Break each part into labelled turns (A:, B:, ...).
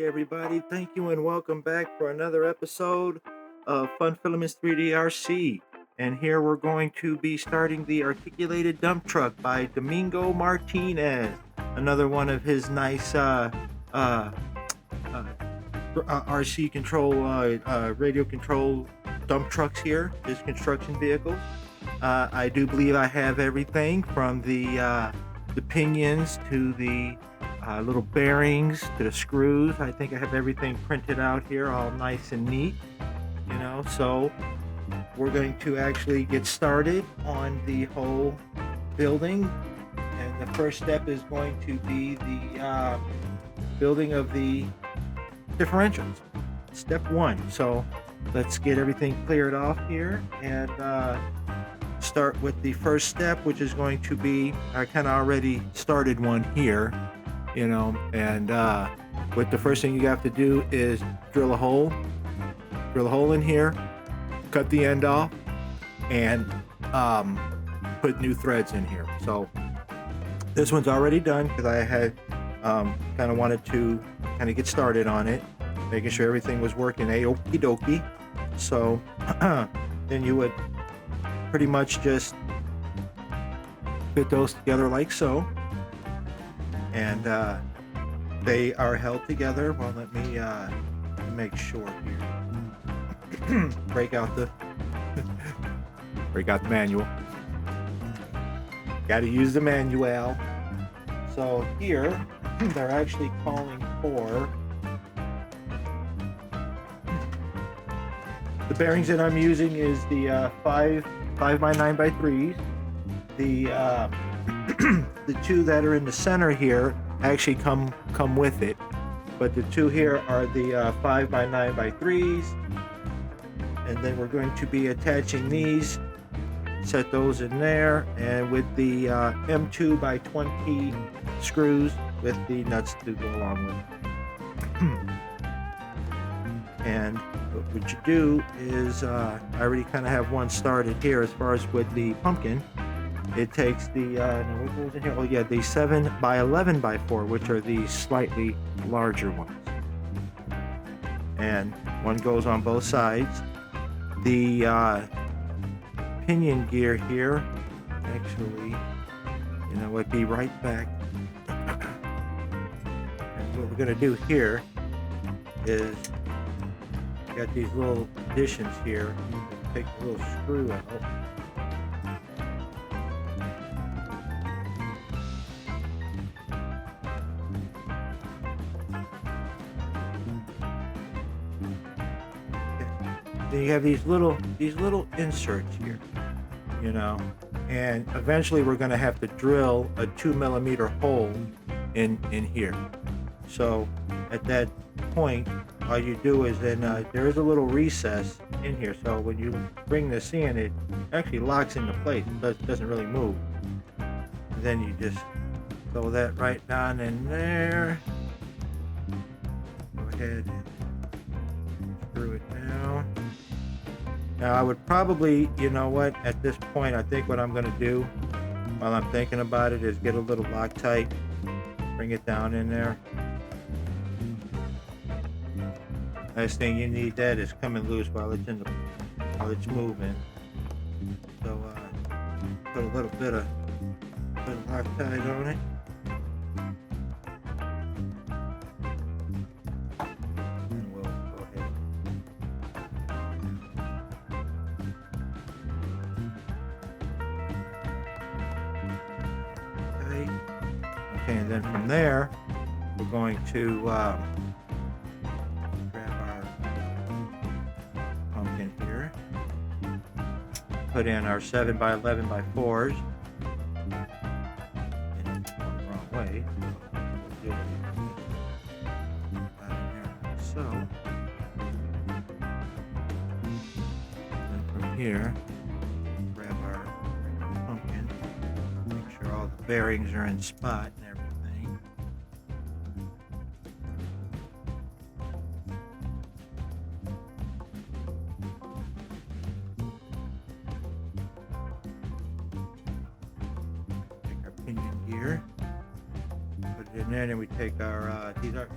A: everybody. Thank you and welcome back for another episode of Fun Filaments 3D RC. And here we're going to be starting the articulated dump truck by Domingo Martinez. Another one of his nice uh, RC control, radio control dump trucks here, his construction vehicles. I do believe I have everything from the pinions to the little bearings to the screws. I think I have everything printed out here, all nice and neat. So we're going to actually get started on the whole building. And the first step is going to be the building of the differentials. Step one. So let's get everything cleared off here and start with the first step, which is going to be, I kind of already started one here, and with the first thing you have to do is drill a hole in here, cut the end off, and put new threads in here. So this one's already done because I had kind of wanted to kind of get started on it, making sure everything was working a-okie dokie. So then you would pretty much just fit those together like so, and they are held together. Well, let me make sure here. break out the manual. Got to use the manual. So here they're actually calling for the bearings that I'm using is the 5x9x3s. The two that are in the center here actually come with it, but the two here are the 5x9x3s, and then we're going to be attaching these, set those in there, and with the M2x20 screws with the nuts to go along with it. And what you do is, I already kind of have one started here as far as with the pumpkin. It takes the, what goes in here? Oh yeah, the 7x11x4, which are the slightly larger ones. And one goes on both sides. The pinion gear here, actually, would be right back. And what we're gonna do here is, got these little additions here. Take the little screw out. Then you have these little inserts here, and eventually we're going to have to drill a 2mm hole in here. So at that point, all you do is then there is a little recess in here, so when you bring this in, it actually locks into place. It doesn't really move. And then you just throw that right down in there. Go ahead and screw it down. Now I would probably, at this point, I think what I'm going to do while I'm thinking about it is get a little Loctite, bring it down in there. Last thing you need that is coming loose while it's moving. So put a little bit of Loctite on it. And we'll go ahead. Okay, and then from there we're going to put in our 7x11x4s. And it's going the wrong way. So, and from here, grab our pumpkin, make sure all the bearings are in spot and everything. Here, put it in there, and then we take our these are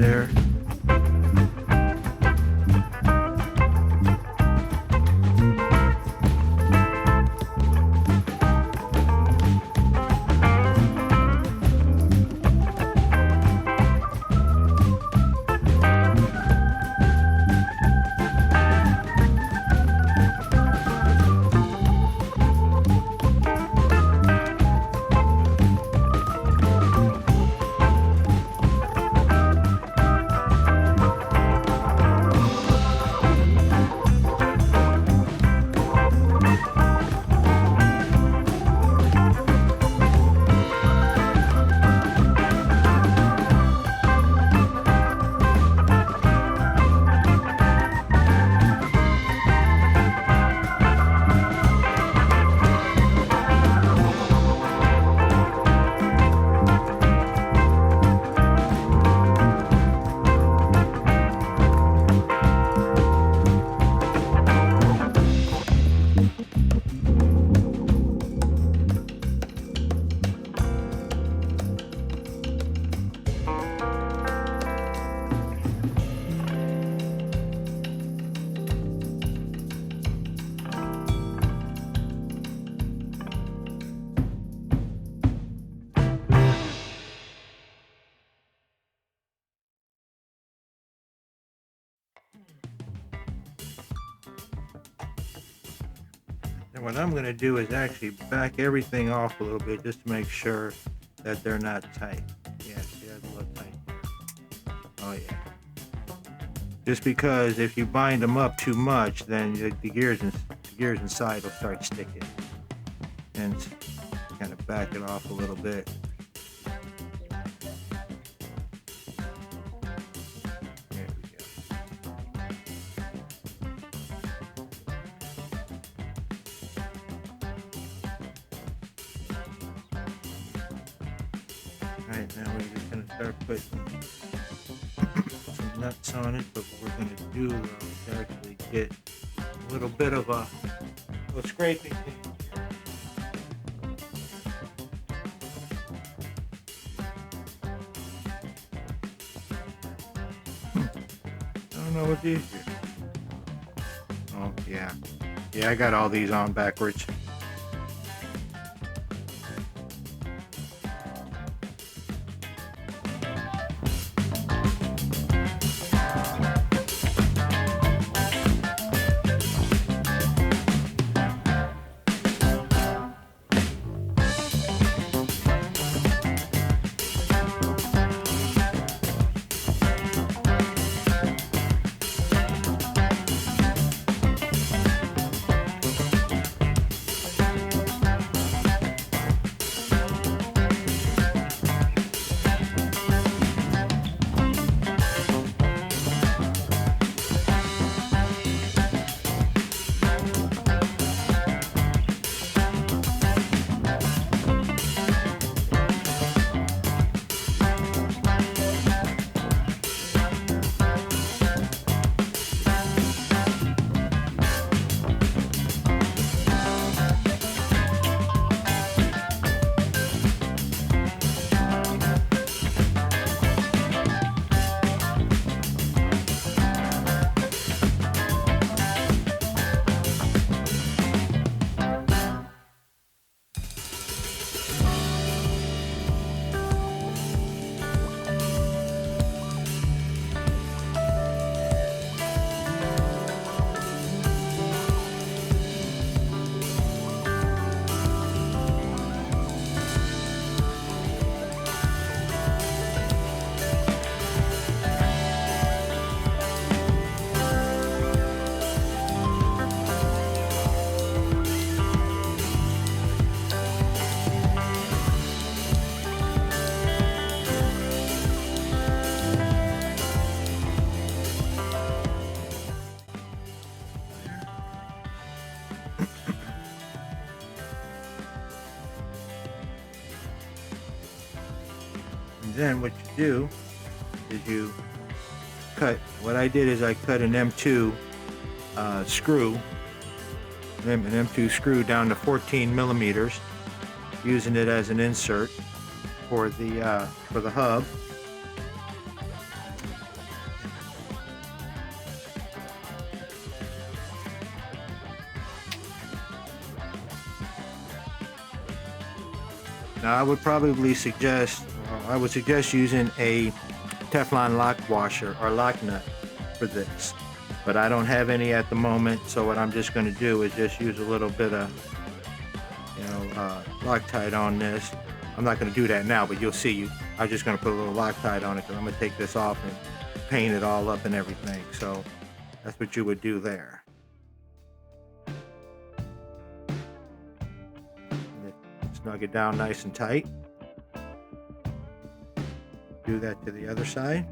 A: there. And what I'm going to do is actually back everything off a little bit just to make sure that they're not tight. Yeah, see, that's a little tight there. Oh yeah. Just because if you bind them up too much, then the gears inside will start sticking. And kind of back it off a little bit. There we go. Alright, now we're just going to start putting some nuts on it, but what we're going to do is actually get a little bit of a little scraping thing. I don't know what these are. Oh, yeah. Yeah, I got all these on backwards. And then what you do is you cut, what I did is I cut an M2 screw, an M2 screw down to 14 millimeters, using it as an insert for the hub. Now, I would suggest using a Teflon lock washer or lock nut for this, but I don't have any at the moment. So what I'm just going to do is just use a little bit of, Loctite on this. I'm not going to do that now, but you'll see. I'm just going to put a little Loctite on it because I'm going to take this off and paint it all up and everything. So that's what you would do there. Snug it down nice and tight. Do that to the other side.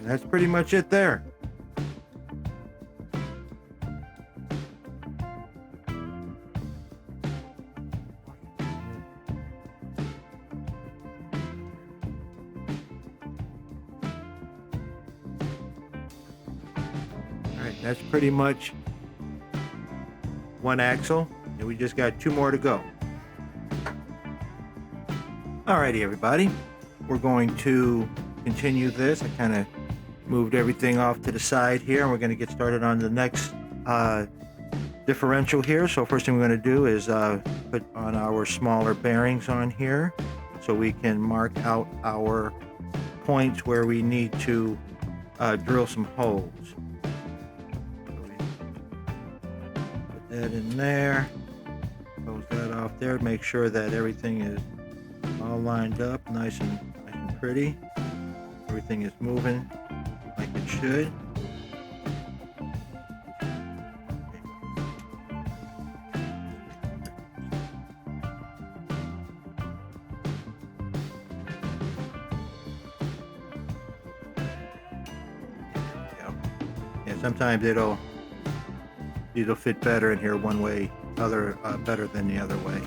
A: That's pretty much it there. All right, that's pretty much one axle, and we just got 2 more to go. Alrighty, everybody, we're going to continue this. I kind of moved everything off to the side here, and we're going to get started on the next differential here. So first thing we're going to do is put on our smaller bearings on here so we can mark out our points where we need to drill some holes. So we put that in there, close that off there, make sure that everything is all lined up nice and pretty. Everything is moving like it should. Yeah, sometimes it'll fit better in here one way, better than the other way.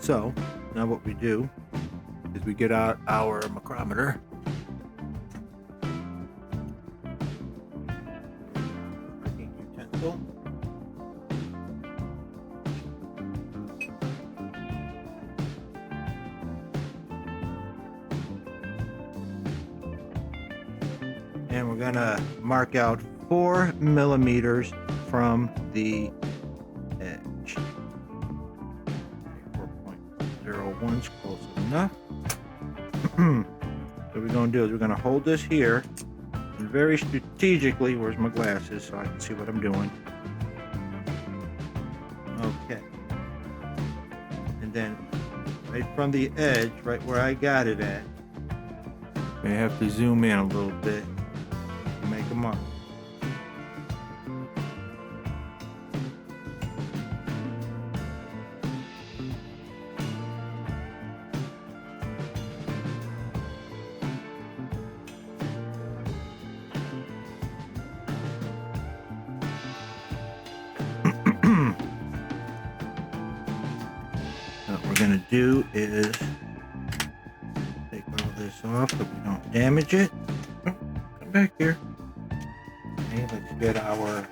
A: So now what we do is we get out our micrometer. Working utensil. And we're gonna mark out 4 millimeters from the edge. 4.01's close enough. What we're going to do is we're going to hold this here and very strategically, where's my glasses so I can see what I'm doing. Okay. And then right from the edge, right where I got it at, I have to zoom in a little bit and make a mark. What we're going to do is take all this off so we don't damage it. Oh, come back here. Okay, let's get our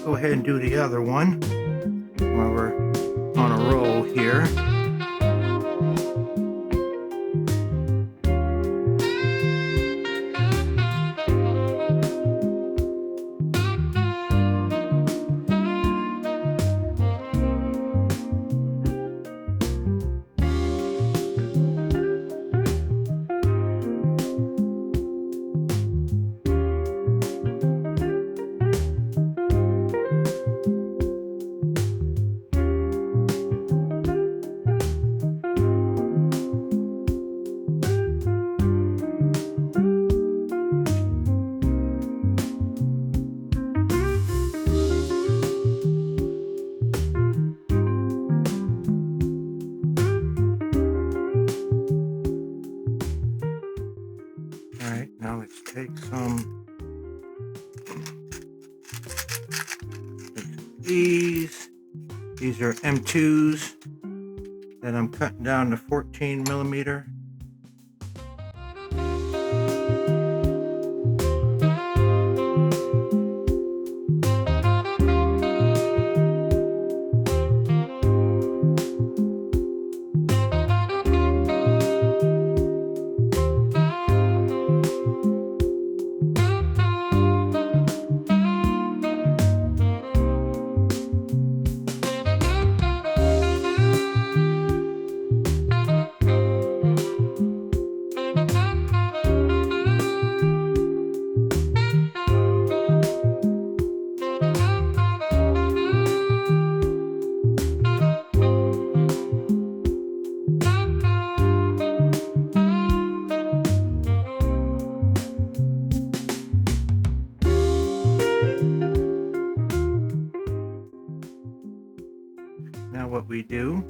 A: go ahead and do the other one while we're on a roll here. Alright, now let's take some these. These are M2s that I'm cutting down to 14 millimeter. Now what we do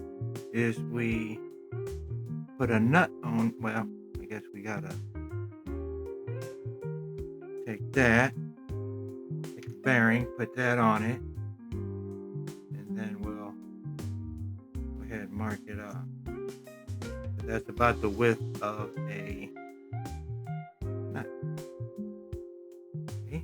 A: is we put a nut on, well, I guess we gotta take that, take a bearing, put that on it, and then we'll go ahead and mark it up. So that's about the width of a nut. Okay.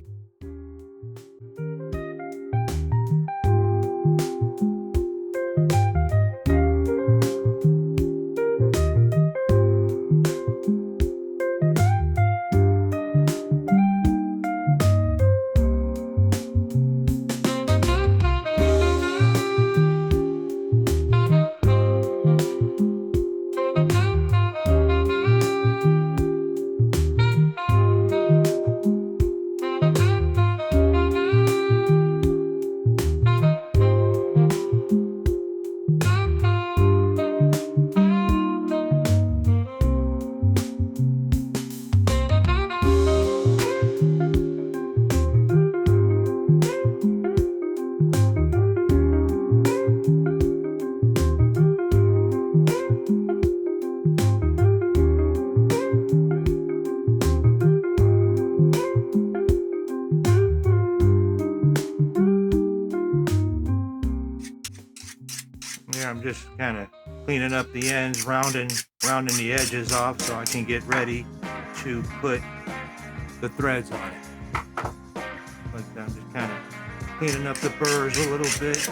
A: I'm just kind of cleaning up the ends, rounding the edges off so I can get ready to put the threads on it. But I'm just kind of cleaning up the burrs a little bit.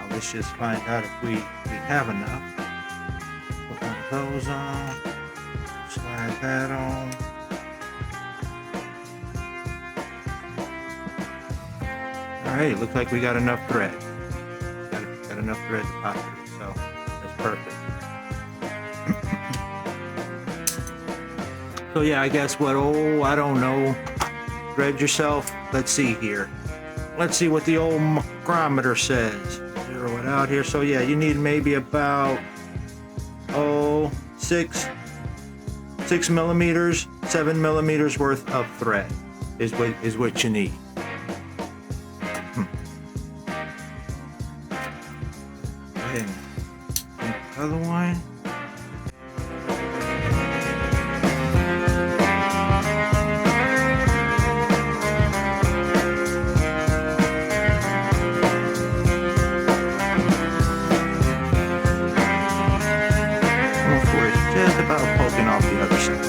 A: Let's just find out if we have enough. Put one of those on, slide that on. Alright, looks like we got enough thread. Got enough thread to pop through, so that's perfect. So yeah, I guess what, I don't know. Thread yourself. Let's see here. Let's see what the old micrometer says. Zero it out here. So yeah, you need maybe about 6 6mm, 7mm worth of thread is what you need. Go ahead and the other one. Just about poking off the other side.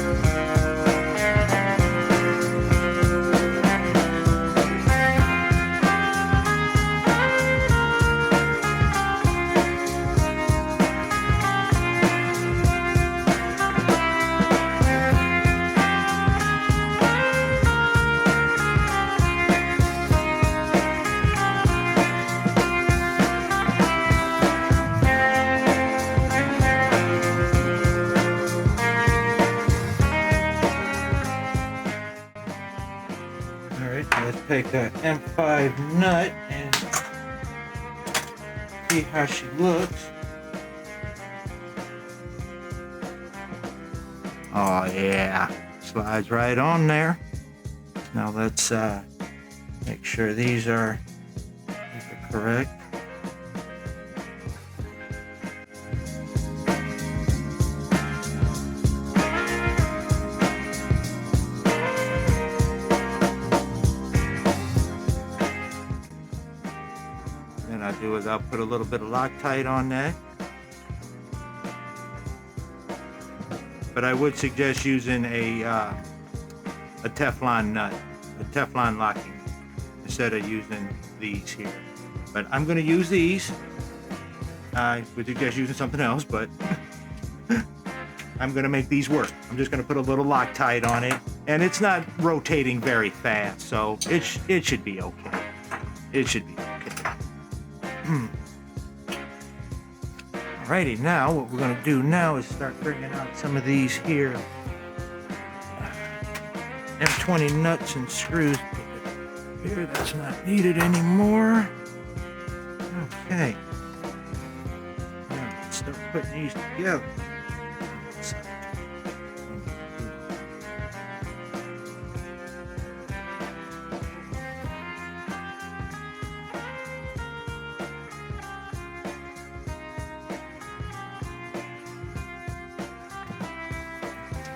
A: Let's take a M5 nut and see how she looks. Oh yeah, slides right on there. Now let's make sure these are correct. Then I'll do is I'll put a little bit of Loctite on that. But I would suggest using a Teflon nut, a Teflon locking, instead of using these here. But I'm going to use these. I would suggest using something else, but I'm going to make these work. I'm just going to put a little Loctite on it, and it's not rotating very fast, so it should be okay. It should be okay. Alrighty, now what we're going to do now is start bringing out some of these here M20 nuts and screws. Here, that's not needed anymore. Okay. Now let's start putting these together.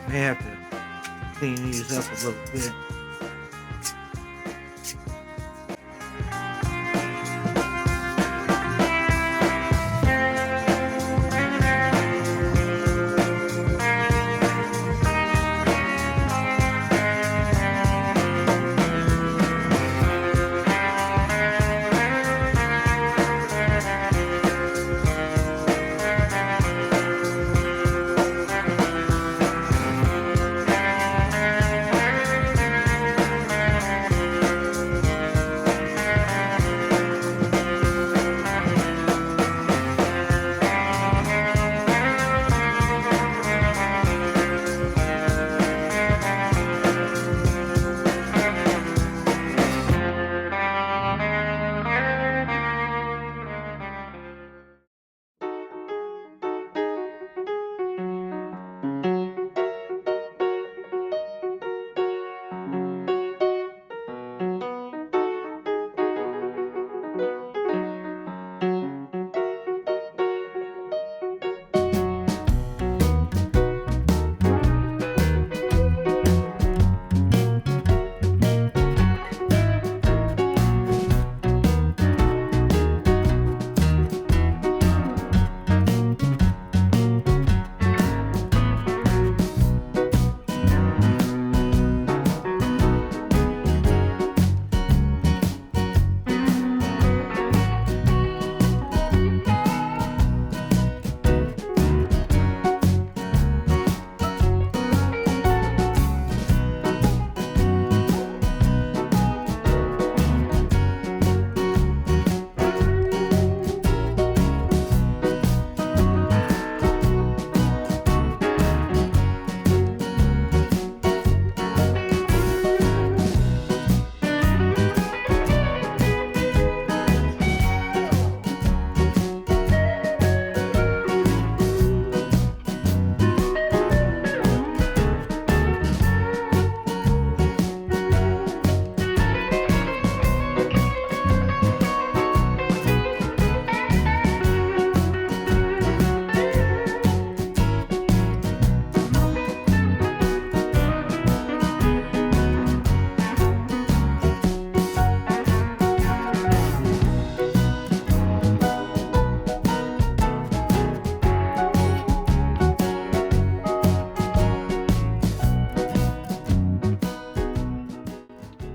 A: I have to clean these up a little bit.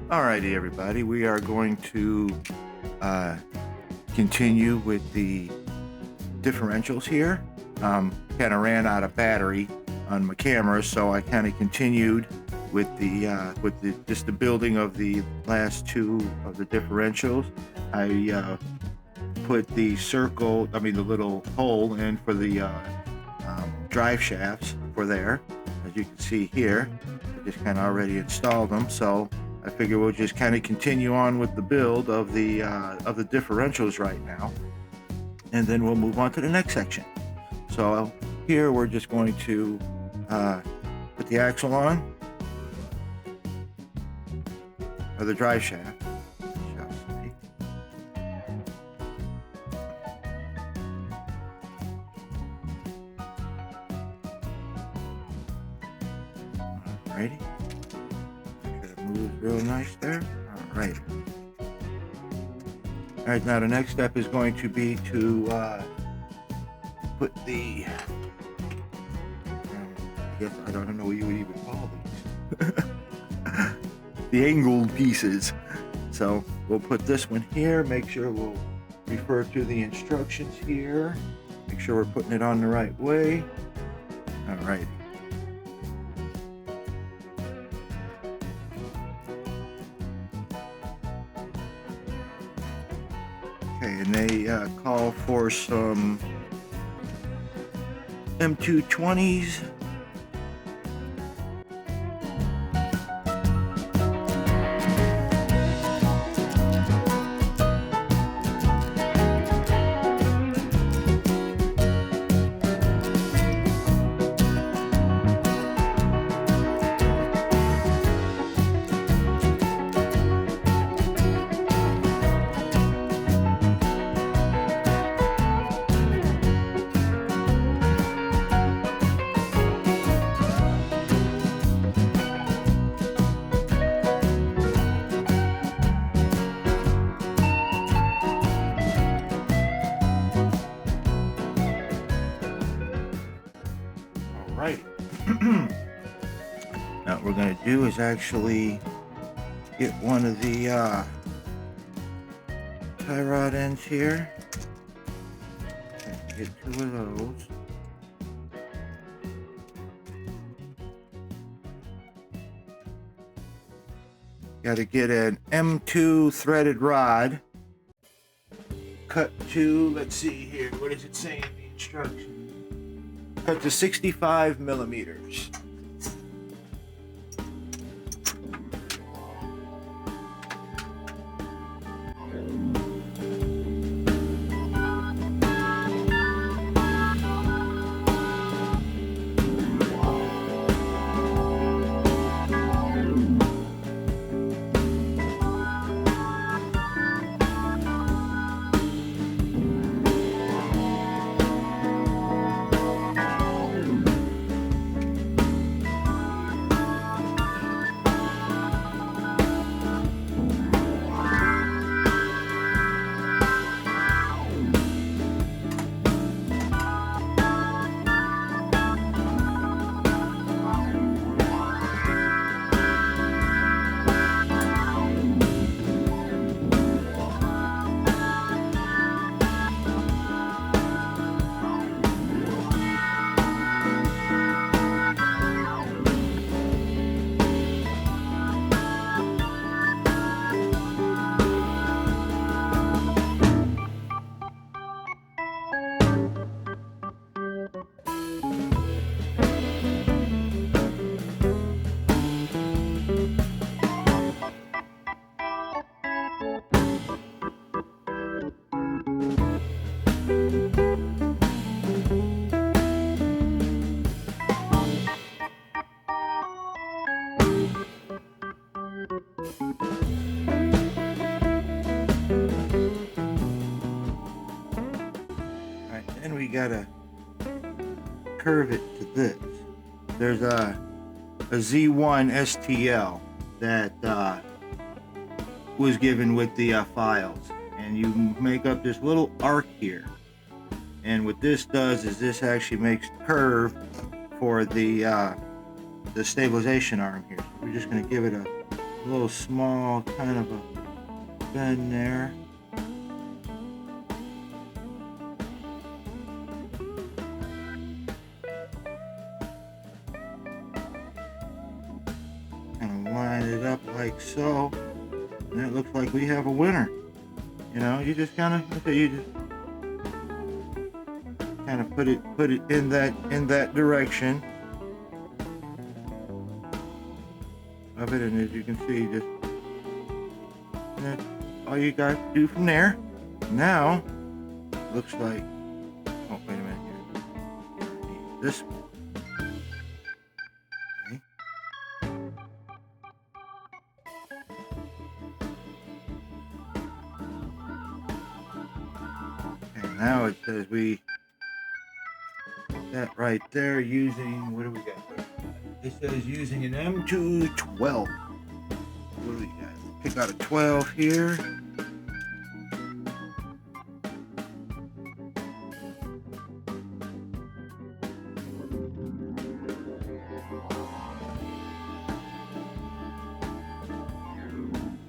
A: Alrighty, everybody, we are going to continue with the differentials here. Kind of ran out of battery on my camera, so I kind of continued with the just the building of the last two of the differentials. I put the the little hole in for the drive shafts for there. As you can see here, I just kind of already installed them, so I figure we'll just kind of continue on with the build of the differentials right now, and then we'll move on to the next section. So here we're just going to put the axle on, or the drive shaft, shall say. Alrighty. Moves real nice there. Alright. Alright, now the next step is going to be to put the I guess I don't know what you would even call these. The angled pieces. So we'll put this one here, make sure we'll refer to the instructions here, make sure we're putting it on the right way. Alright. Okay, and they call for some M220s. Right. Now what we're going to do is actually get one of the tie rod ends here. Get two of those. Got to get an M2 threaded rod. Cut to, let's see here, what does it say in the instructions? Cut to 65 millimeters. Then we gotta curve it to this. There's a Z1 STL that was given with the files, and you make up this little arc here. And what this does is this actually makes the curve for the stabilization arm here. So we're just gonna give it a a little small kind of a bend there. And line it up like so, and it looks like we have a winner. You know, you just kind of put it in that direction of it, and as you can see, just and that's all you got to do from there. Now, looks like, oh wait a minute here, this one. Now it says we that right there using, what do we got? It says using an M212. What do we got? Pick out a 12 here.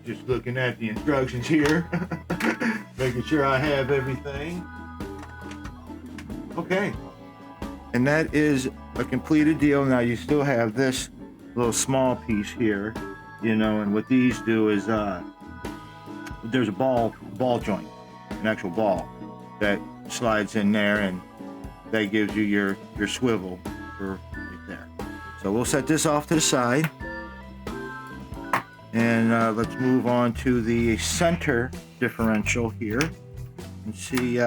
A: Just looking at the instructions here, making sure I have everything. Okay, and that is a completed deal. Now you still have this little small piece here, you know, and what these do is there's a ball joint, an actual ball that slides in there, and that gives you your swivel for right there. So we'll set this off to the side, and let's move on to the center differential here and see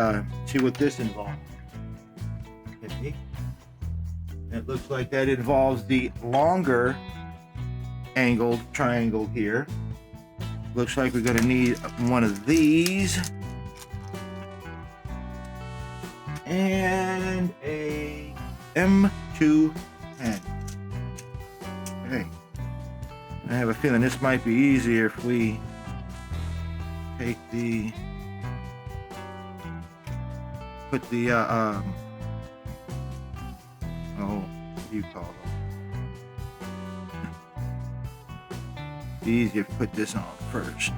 A: what this involves. Okay. It looks like that involves the longer angled triangle here. Looks like we're going to need one of these and a M210. Okay. I have a feeling this might be easier if we take put the what do you call them? It's easier to put this on first.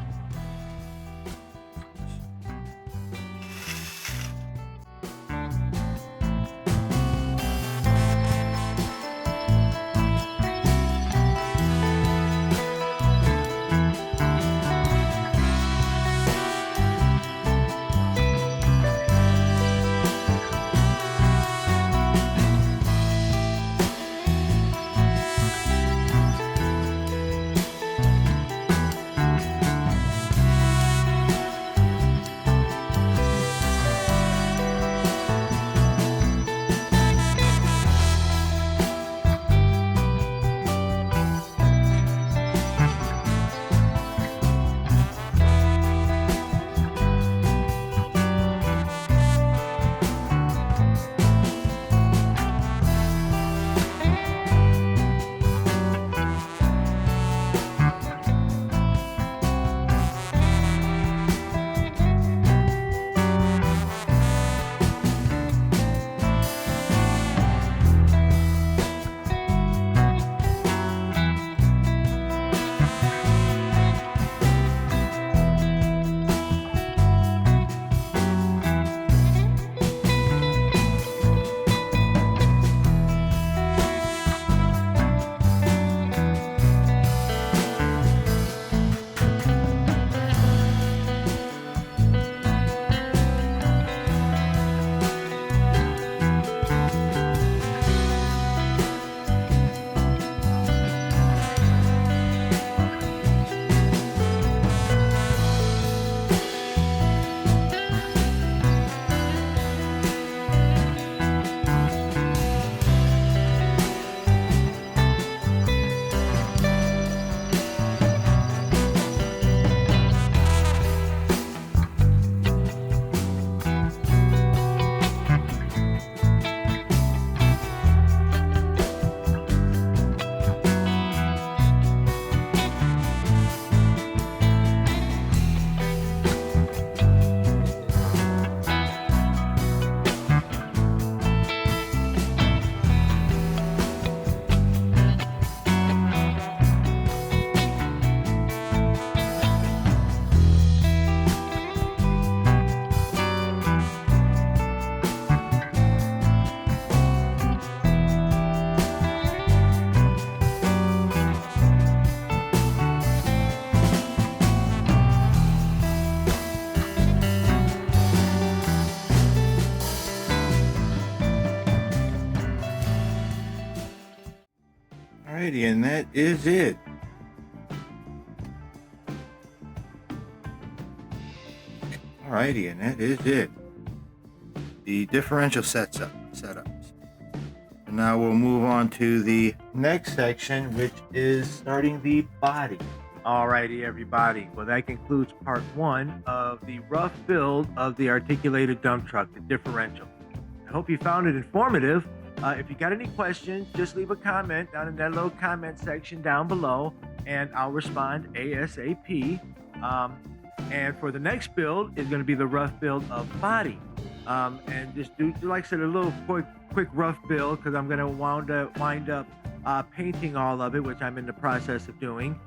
A: Alrighty, and that is it. Alrighty, and that is it. The differential setups. And now we'll move on to the next section, which is starting the body. Alrighty, everybody. Well, that concludes part 1 of the rough build of the articulated dump truck, the differential. I hope you found it informative. If you got any questions, just leave a comment down in that little comment section down below, and I'll respond ASAP. And for the next build is going to be the rough build of body. And just do, like I said, a little quick rough build, because I'm going to wind up painting all of it, which I'm in the process of doing.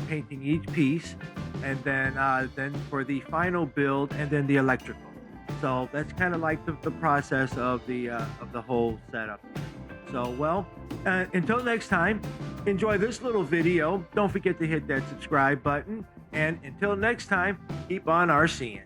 A: Painting each piece, and then for the final build, and then the electrical. So that's kind of like the process of the whole setup. So, well, until next time, enjoy this little video. Don't forget to hit that subscribe button, and until next time, keep on RCing.